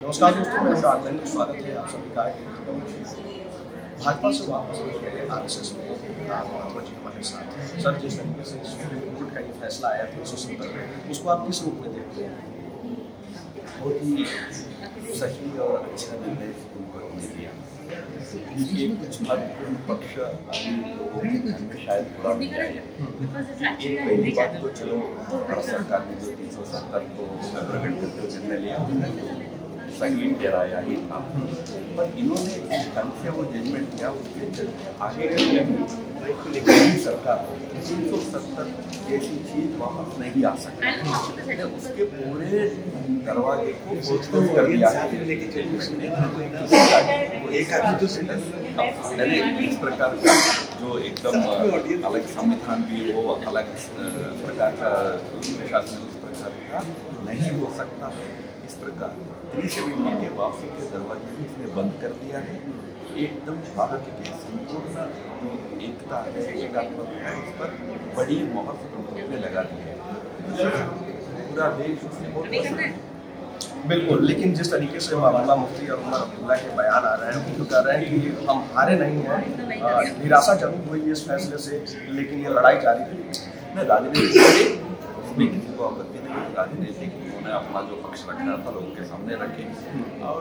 नमस्कार दोस्तों, मैं अनुराग। स्वागत है आप सभी का भाजपा से वापस आरएसएस में महात्मा जी हमारे साथ हैं। सर, जिस तरीके से सुप्रीम कोर्ट का ये फैसला आया 370 में, उसको आप किस रूप में देखते हैं? बहुत ही सही और अच्छा निर्णय सुप्रीम कोर्ट ने लिया। क्योंकि कुछ महत्वपूर्ण पक्ष अभी लोगों के ध्यान में शायद पूरा नहीं आया। एक पहली बात तो चलो, सरकार ने जो 370 को प्रकट करते हुए निर्णय लिया सही ठहराया ही था, पर इन्होंने ढंग से वो जजमेंट किया, उसके चलते आगे लेकिन सरकार 370 जैसी चीज वापस नहीं आ सकती। उसके पूरे दरवाजे को फोर्स कर दिया इस प्रकार का जो एकदम अलग संविधान भी हो, अलग प्रकार का प्रशासन उस प्रकार का नहीं हो सकता है। इस प्रकार 370 के वापसी के दरवाजे भी इसने बंद कर दिया है। एकदम भारत के संपूर्ण एकता है, एकात्मकता है, इस पर बड़ी मोहर सुप्रीम ने लगा दी है। पूरा देश उससे बहुत पसंद है। बिल्कुल, लेकिन जिस तरीके से मौलाना मुफ्ती और उमर अब्दुल्ला के बयान आ रहे हैं, वो तो कह रहे हैं कि हम हारे नहीं हैं, निराशा जरूर हुई इस फैसले से, लेकिन ये लड़ाई जारी है। राजनीतिक किसी को आपत्ति नहीं, राजनीतिक उन्होंने अपना जो पक्ष रखना था लोगों के सामने रखे और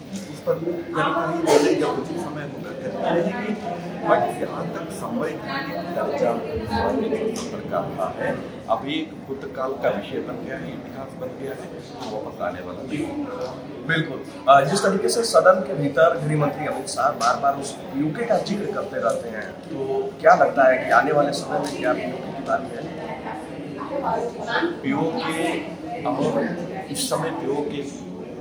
उस पर करीब जब कुछ समय होगा रहेगी। बट जहाँ तक संवैधानिक दर्जा रखा है, अभी एक भूतकाल का विषय बन गया है, इतिहास बन गया है, वापस आने वाला नहीं। बिल्कुल, जिस तरीके से सदन के भीतर गृह मंत्री अमित शाह बार बार उस यूके का जिक्र करते रहते हैं, तो क्या लगता है कि आने वाले समय में क्या यूके की बात है? पीओके और इस समय पीओके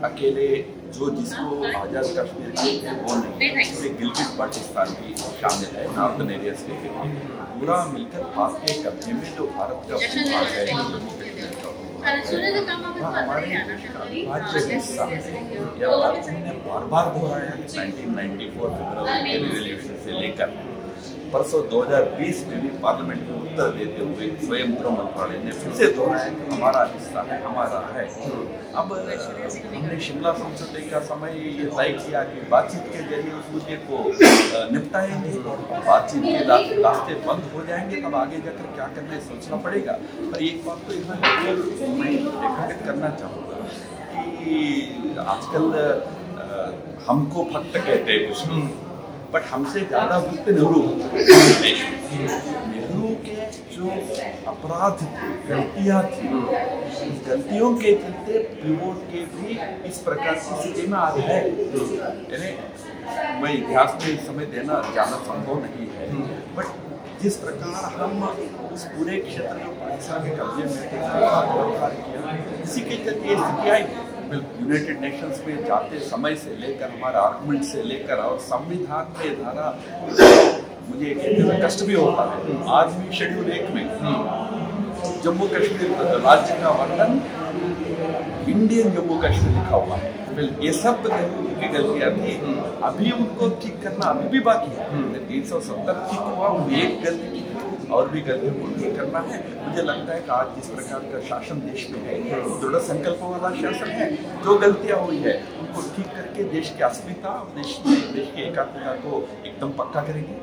अकेले जो जिसको आज़ाद कश्मीर के वो नहीं, इसमें गिलगित बाल्टिस्तान भी शामिल है, नॉर्थन एरिया से पूरा मिलकर पाक के कब्जे में जो भारत का भूभाग है, हमारे हिस्सा यह भारत ने बार बार दोहराया है। 1994 फेब्रुअरी के रिजोल्यूशन से लेकर परसों 2020 में भी पार्लियामेंट में उत्तर देते हुए स्वयं गृह मंत्रालय ने फिर से दोहराया कि हमारा हिस्सा है, हमारा है। अब हमने शिमला संसदीय का समय ये तय किया कि बातचीत के जरिए उस मुद्दे को निपटाएंगे। बातचीत के रास्ते बंद हो जाएंगे, तब आगे जाकर क्या करना है सोचना पड़ेगा। पर एक बात तो मैं रेखांकित करना चाहूँगा कि आजकल हमको फक्त कहते हैं कुछ, बट हमसे ज्यादा वक्त नेहरू के जो अपराध थे, गलतियां थी, उस गलतियों के चलते पिवोट के भी इस प्रकार की स्थिति में आ रहा है। यानी मैं इतिहास में इस समय जाना संभव नहीं है, बट जिस प्रकार हम उस पूरे क्षेत्र में पाकिस्तान के कब्जे में किया, इसी के चलते ये स्थिति आई। यूनाइटेड नेशंस में जाते समय से लेकर हमारा आर्गुमेंट से लेकर और संविधान में धारा मुझे कहने में कष्ट भी होता है। आज भी शेड्यूल 1 में जम्मू कश्मीर राज्य का वर्णन इंडियन जम्मू कश्मीर लिखा हुआ है। ये सब की गलतियां थी, अभी उनको ठीक करना अभी भी बाकी है। 370 ठीक हुआ, एक गलती और भी गलतियों को ठीक करना है। मुझे लगता है कि आज जिस प्रकार का शासन देश में है, दृढ़ संकल्प वाला शासन है। जो गलतियां हुई है उनको ठीक करके देश की अस्मिता और देश की एकात्मता को एकदम पक्का करेंगे।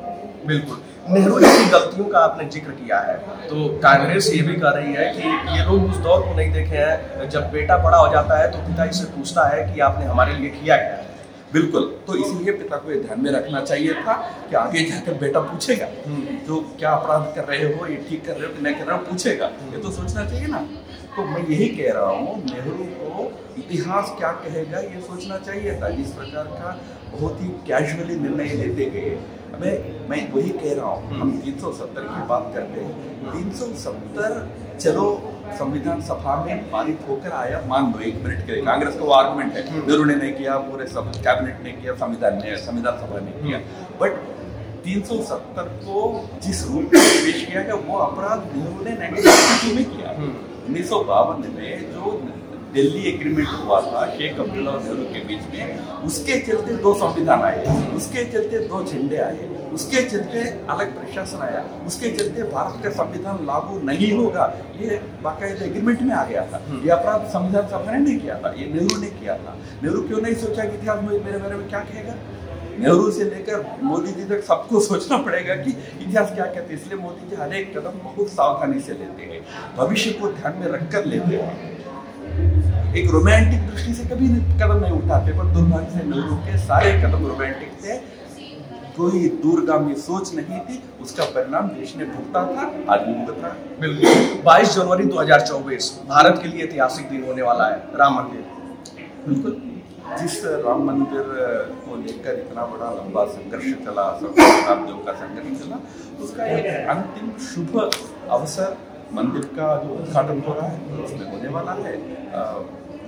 बिल्कुल, नेहरू जी की गलतियों का आपने जिक्र किया है, तो कांग्रेस ये भी कह रही है कि ये लोग उस दौर को नहीं देखे हैं जब बेटा बड़ा हो जाता है तो पिता इससे पूछता है कि आपने हमारे लिए किया क्या है। बिल्कुल, तो इसीलिए पिता को ये ध्यान में रखना चाहिए था कि आगे जाकर बेटा पूछेगा, जो क्या अपराध कर रहे हो, ये ठीक कर रहे हो कि नहीं कर रहे हो, पूछेगा। ये तो सोचना चाहिए ना। तो मैं यही कह रहा हूँ, नेहरू को इतिहास क्या कहेगा ये सोचना चाहिए था। जिस प्रकार का बहुत ही कैजुअली निर्णय लेते गए, मैं वही कह रहा हूँ। हम 370 की बात करते हैं, 370 चलो संविधान सभा में पारित होकर आया, मान लो 1 मिनट के लिए, कांग्रेस का वो आर्गुमेंट है, नेहरू ने नहीं किया, पूरे सब कैबिनेट ने किया, संविधान सभा ने किया। बट 370 को जिस रूप में पेश किया गया, वो अपराध नेहरू ने 1952 में किया। 1952 में जो दिल्ली एग्रीमेंट हुआ था शेख अब्दुल्ला और नेहरू के बीच में, उसके चलते 2 संविधान आए, उसके चलते 2 झंडे आए, उसके चलते अलग प्रशासन आया, उसके चलते भारत का संविधान लागू नहीं होगा, ये बाकायदा एग्रीमेंट में आ गया था। ये अपराध संविधान सभा ने नहीं किया था, ये नेहरू ने किया था। नेहरू क्यों नहीं सोचा कि इतिहास में मेरे बारे में क्या कहेगा? नेहरू से लेकर मोदी जी तक सबको सोचना पड़ेगा कि इतिहास क्या कहते हैं। इसलिए मोदी जी हर एक कदम बहुत सावधानी से लेते हैं, भविष्य को ध्यान में रखकर लेते हैं। एक रोमांटिक दृष्टि से कभी कदम नहीं उठाते, पर दुर्भाग्य से नेहरू के सारे कदम रोमांटिक थे, कोई दूरगामी सोच नहीं थी। उसका परिणाम देश ने भुगता था, आज भी भुगत रहा है। बिल्कुल। 22 जनवरी 2024 भारत के लिए ऐतिहासिक दिन होने वाला है, राम मंदिर। बिल्कुल, जिस राम मंदिर को लेकर इतना बड़ा लंबा संघर्ष चला, शताब्दियों का संघर्ष चला, उसका एक अंतिम शुभ अवसर मंदिर का जो उद्घाटन हो रहा है उसमें होने वाला है।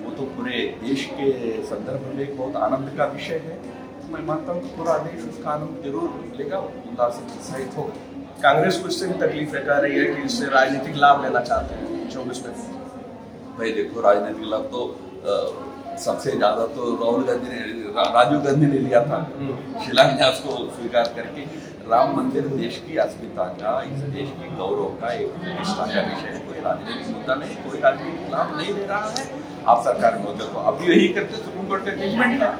वो तो पूरे देश के संदर्भ में एक बहुत आनंद का विषय है। मैं मानता हूँ कि पूरा देश उसका आनंद जरूर लेगा, उल्लास से उत्साहित होगा। कांग्रेस को इससे भी तकलीफ है, कह रही है कि इससे राजनीतिक लाभ लेना चाहते हैं 24 में। भाई देखो, राजनीतिक लाभ तो सबसे ज्यादा तो राजीव गांधी ने लिया था, शिलान्यास को स्वीकार करके। राम मंदिर देश की अस्मिता का, इस देश की गौरव का एक प्रतिष्ठा का विषय है, कोई राजनीतिक मुद्दा नहीं, कोई राजनीतिक लाभ नहीं ले रहा है। आप सरकार में होते तो अब भी यही करते। सुप्रीम कोर्ट का जजमेंट है,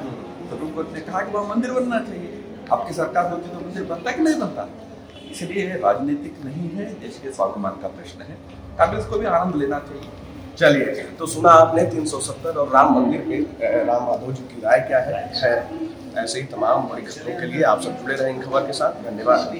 सुप्रीम कोर्ट ने कहा कि वहाँ मंदिर बनना चाहिए। आपकी सरकार होती तो मंदिर बनता कि नहीं बनता? इसलिए राजनीतिक नहीं है, देश के स्वाभिमान का प्रश्न है। कांग्रेस को भी आनंद लेना चाहिए। चलिए, तो सुना आपने 370 और राम मंदिर पे राम माधव जी की राय क्या है। खैर, ऐसे ही तमाम बड़ी खबरों के लिए आप सब जुड़े रहें इन खबर के साथ। धन्यवाद।